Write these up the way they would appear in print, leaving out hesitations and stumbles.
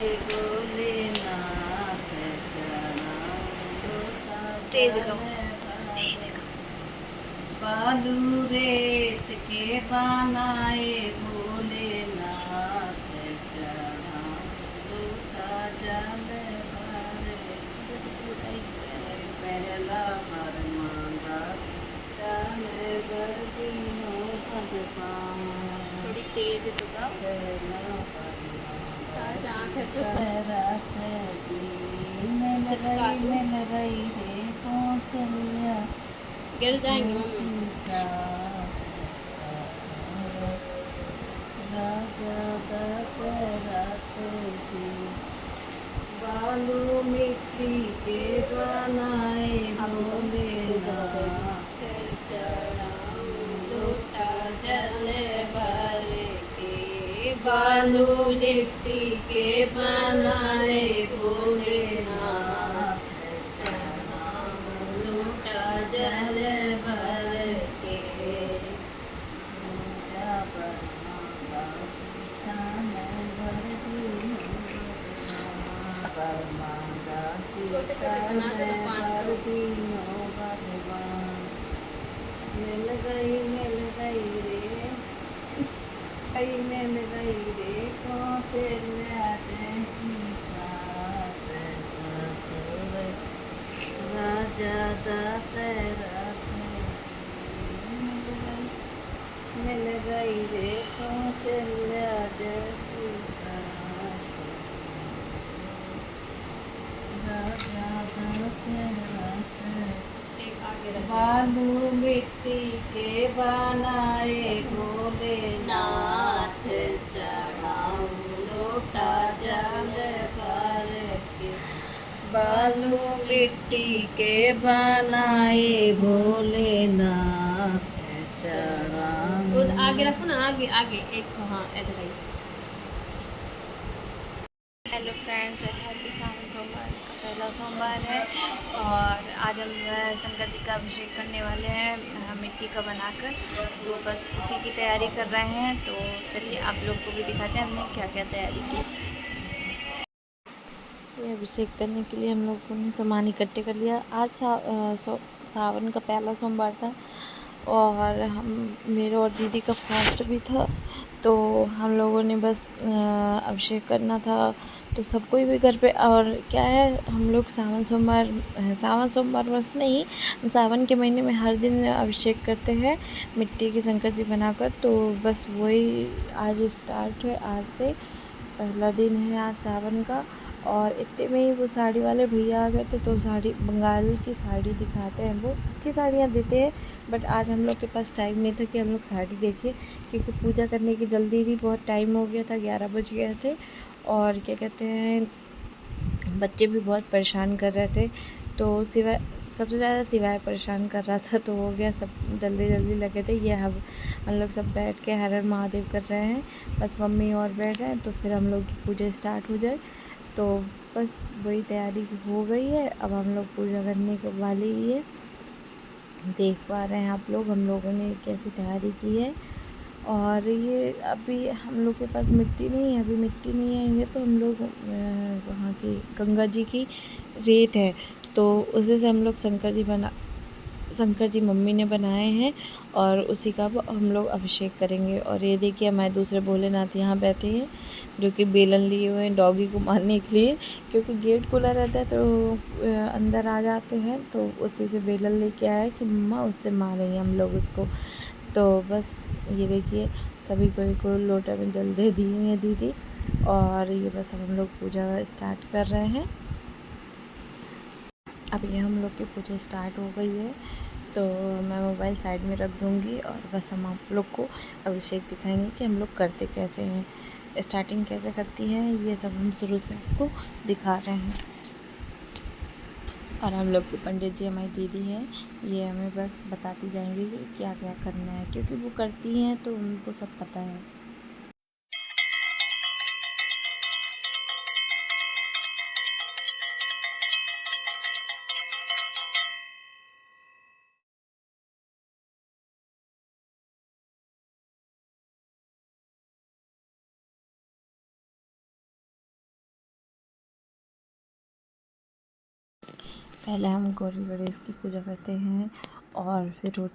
भोलेनाथ तेज गाओ। बालू रेत के बनाए भोलेनाथ चढ़ाऊं लोटा जल भर पहला परमांगा सीता में बरदीनो भगवान थोड़ी तेज तो गाओ। पहला परमांगा आज आँख है तो रात मिल गई रे कौशल्या गिर जाएंगी मम्मी। सीसा राजा दशरथ की बालू मिट्टी के बनाए भोलेनाथ चढ़ाऊं लोटा जल भर के बालू मिट्टी के बनाए भोलेनाथ चढ़ाऊं लोटा जल भर के पूजा परमांगा सीता मैं भरदीनो परमांगा छोटे सीता छोटे बना दो मैं तो 5 भरदीनो भगवान मिल गई रे मिल गई रे कौशल्या जैसी सास ससुर राजा दशरथ मिल गई रे कौशल्या जैसी सास राजा दशरथ एक आगे रख। बालू मिट्टी के बनाए भोलेनाथ चढ़ाऊं लोटा जल भर के बालू मिट्टी के बनाए भोलेनाथ चढ़ाऊं आगे रखो ना, आगे आगे एक। हाँ इधर आई। हेलो फ्रेंड्स, हैप्पी सावन सोमवार का पहला सोमवार है और आज हम शंकर जी का अभिषेक करने वाले हैं मिट्टी का बनाकर। तो बस उसी की तैयारी कर रहे हैं। तो चलिए आप लोग को भी दिखाते हैं हमने क्या क्या तैयारी की। ये अभिषेक करने के लिए हम लोगों ने सामान इकट्ठे कर लिया। आज सावन का पहला सोमवार था और हम मेरे और दीदी का फास्ट भी था। तो हम लोगों ने बस अभिषेक करना था। तो सब कोई भी घर पे, और क्या है, हम लोग सावन सोमवार बस नहीं, सावन के महीने में हर दिन अभिषेक करते हैं मिट्टी के शंकर जी बनाकर। तो बस वही आज स्टार्ट है, आज से पहला दिन है आज सावन का। और इतने में ही वो साड़ी वाले भैया आ गए थे। तो साड़ी, बंगाल की साड़ी दिखाते हैं, वो अच्छी साड़ियाँ देते हैं। बट आज हम लोग के पास टाइम नहीं था कि हम लोग साड़ी देखें, क्योंकि पूजा करने की जल्दी थी, बहुत टाइम हो गया था, 11 बज गए थे। और क्या कहते हैं, बच्चे भी बहुत परेशान कर रहे थे। तो सिवाय, सबसे ज़्यादा सिवाय परेशान कर रहा था। तो हो गया, सब जल्दी जल्दी लगे थे। ये हम लोग सब बैठ के हर हर महादेव कर रहे हैं। बस मम्मी और बैठ हैं, तो फिर हम लोग की पूजा स्टार्ट हो जाए। तो बस वही तैयारी हो गई है। अब हम लोग पूजा करने के वाले ही है। देख पा रहे हैं आप लोग हम लोगों ने कैसी तैयारी की है। और ये अभी हम लोग के पास मिट्टी नहीं है, अभी मिट्टी नहीं है। ये तो हम लोग वहाँ की गंगा जी की रेत है, तो उसी से हम लोग शंकर जी मम्मी ने बनाए हैं और उसी का हम लोग अभिषेक करेंगे। और ये देखिए हमारे दूसरे भोलेनाथ यहाँ बैठे हैं, जो कि बेलन लिए हुए हैं डॉगी को मारने के लिए, क्योंकि गेट खुला रहता है तो अंदर आ जाते हैं। तो उसी से बेलन लेके आए कि मम्मा उससे मारेंगे हम लोग उसको। तो बस ये देखिए, सभी को लोटा में जल दे दी है दीदी। और ये बस हम लोग पूजा स्टार्ट कर रहे हैं। अब ये हम लोग की पूजा स्टार्ट हो गई है। तो मैं मोबाइल साइड में रख दूँगी और बस हम आप लोग को अभिषेक दिखाएंगे कि हम लोग करते कैसे हैं, स्टार्टिंग कैसे करती हैं, ये सब हम शुरू से आपको दिखा रहे हैं। और हम लोग के पंडित जी हमारी दीदी हैं, ये हमें बस बताती जाएंगी कि क्या क्या करना है, क्योंकि वो करती हैं तो उनको सब पता है। पहले हम गौरी गणेश की पूजा करते हैं और फिर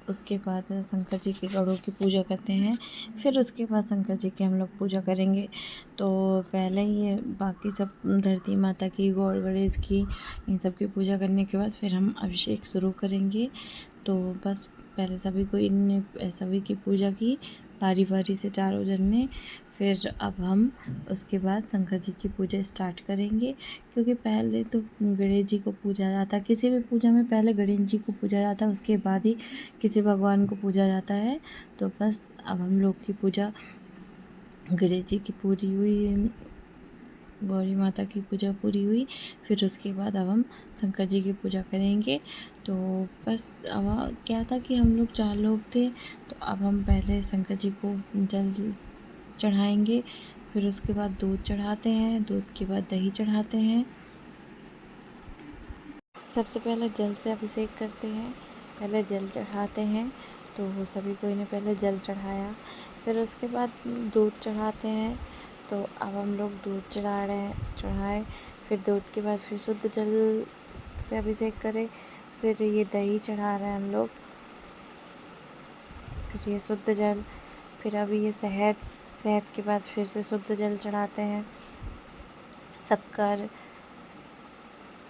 उसके बाद शंकर जी के गढ़ों की पूजा करते हैं। फिर उसके बाद शंकर जी की हम लोग पूजा करेंगे। तो पहले ये बाकी सब धरती माता की, गौर गणेश की, इन सब की पूजा करने के बाद फिर हम अभिषेक शुरू करेंगे। तो बस पहले सभी की पूजा की बारी बारी से चारों जन ने। फिर अब हम उसके बाद शंकर जी की पूजा स्टार्ट करेंगे, क्योंकि पहले तो गणेश जी को पूजा जाता है। किसी भी पूजा में पहले गणेश जी को पूजा जाता है, उसके बाद ही किसी भगवान को पूजा जाता है। तो बस अब हम लोग की पूजा गणेश जी की पूरी हुई, गौरी माता की पूजा पूरी हुई। फिर उसके बाद अब हम शंकर जी की पूजा करेंगे। तो बस अब क्या था कि हम लोग 4 लोग थे, तो अब हम पहले शंकर जी को जल चढ़ाएंगे। फिर उसके बाद दूध चढ़ाते हैं, दूध के बाद दही चढ़ाते हैं। सबसे पहले जल से अभिषेक करते हैं, पहले जल चढ़ाते हैं। तो सभी कोई ने पहले जल चढ़ाया, फिर उसके बाद दूध चढ़ाते हैं। तो अब हम लोग दूध चढ़ाए। फिर दूध के बाद फिर शुद्ध जल से अभिषेक करें। फिर ये दही चढ़ा रहे हैं हम लोग, फिर ये शुद्ध जल। फिर अभी ये शहद के बाद फिर से शुद्ध जल चढ़ाते हैं, शक्कर,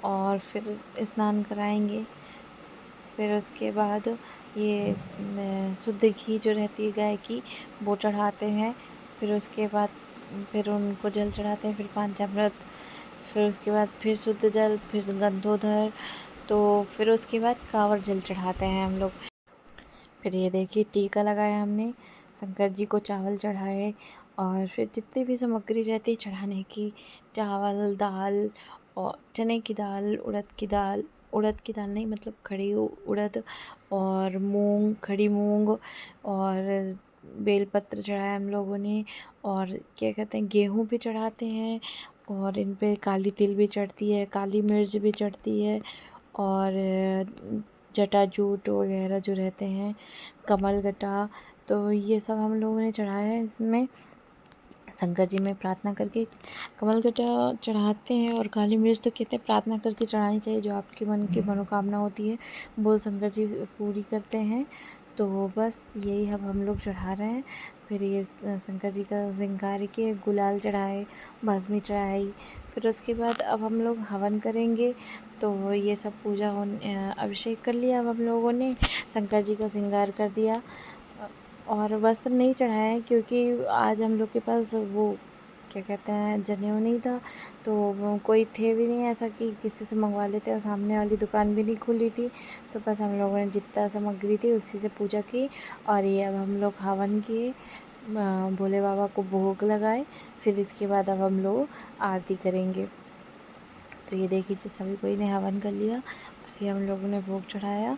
और फिर स्नान कराएंगे। फिर उसके बाद ये शुद्ध घी जो रहती है गाय की, वो चढ़ाते हैं। फिर उसके बाद फिर उनको जल चढ़ाते हैं, फिर पंचामृत, फिर उसके बाद फिर शुद्ध जल, फिर गंधोदर। तो फिर उसके बाद कांवर जल चढ़ाते हैं हम लोग। फिर ये देखिए टीका लगाया हमने, शंकर जी को चावल चढ़ाए, और फिर जितनी भी सामग्री रहती है चढ़ाने की, चावल, दाल और चने की दाल, उड़द की दाल नहीं, मतलब खड़ी उड़द, और मूंग, खड़ी मूंग, और बेलपत्र चढ़ाया हम लोगों ने, और क्या कहते हैं, गेहूँ भी चढ़ाते हैं, और इन पे काली तिल भी चढ़ती है, काली मिर्च भी चढ़ती है, और जटाजूट वगैरह जो रहते हैं, कमलगट्टा, तो ये सब हम लोगों ने चढ़ाया है इसमें। शंकर जी में प्रार्थना करके कमलगट्टा चढ़ाते हैं, और काली मिर्च तो कहते हैं प्रार्थना करके चढ़ानी चाहिए, जो आपकी मन की मनोकामना होती है वो शंकर जी पूरी करते हैं। तो बस यही अब हम लोग चढ़ा रहे हैं। फिर ये शंकर जी का श्रृंगार के गुलाल चढ़ाए, भस्मी चढ़ाई। फिर उसके बाद अब हम लोग हवन करेंगे। तो ये सब पूजा अभिषेक कर लिया अब हम लोगों ने, शंकर जी का श्रृंगार कर दिया, और वस्त्र नहीं चढ़ाए क्योंकि आज हम लोग के पास वो क्या कहते हैं, जनेऊ नहीं था। तो वो कोई थे भी नहीं ऐसा कि किसी से मंगवा लेते, और सामने वाली दुकान भी नहीं खुली थी। तो बस हम लोगों ने जितना सामग्री थी उसी से पूजा की, और ये अब हम लोग हवन किए, भोले बाबा को भोग लगाए। फिर इसके बाद अब हम लोग आरती करेंगे। तो ये देखिए सभी कोई ने हवन कर लिया, और ये हम लोगों ने भोग चढ़ाया,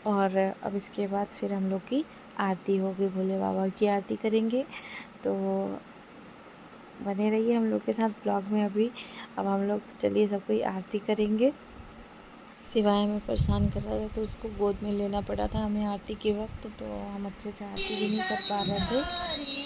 और अब इसके बाद फिर हम लोग की आरती होगी, भोले बाबा की आरती करेंगे। तो बने रहिए हम लोग के साथ ब्लॉग में। अभी अब हम लोग चलिए सब कोई आरती करेंगे। सिवाय हमें परेशान कर रहा था, तो उसको गोद में लेना पड़ा था हमें आरती के वक्त, तो हम अच्छे से आरती भी नहीं कर पा रहे थे।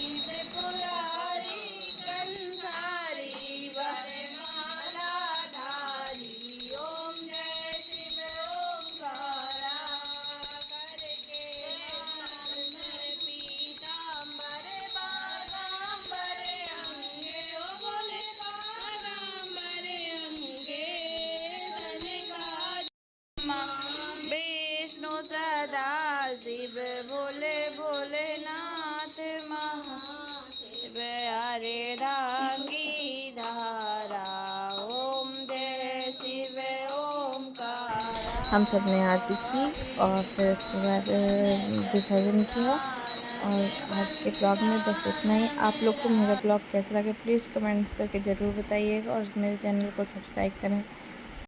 विष्णु सदा शिव भोले भोलेनाथ महाशिव हरे रांगी धारा ओम जय शिव ओमकार। हम सब ने आरती की, और फिर उसके बाद विसर्जन किया। और आज के ब्लॉग में बस इतना ही। आप लोग को मेरा ब्लॉग कैसा लगे प्लीज़ कमेंट्स करके ज़रूर बताइएगा, और मेरे चैनल को सब्सक्राइब करें।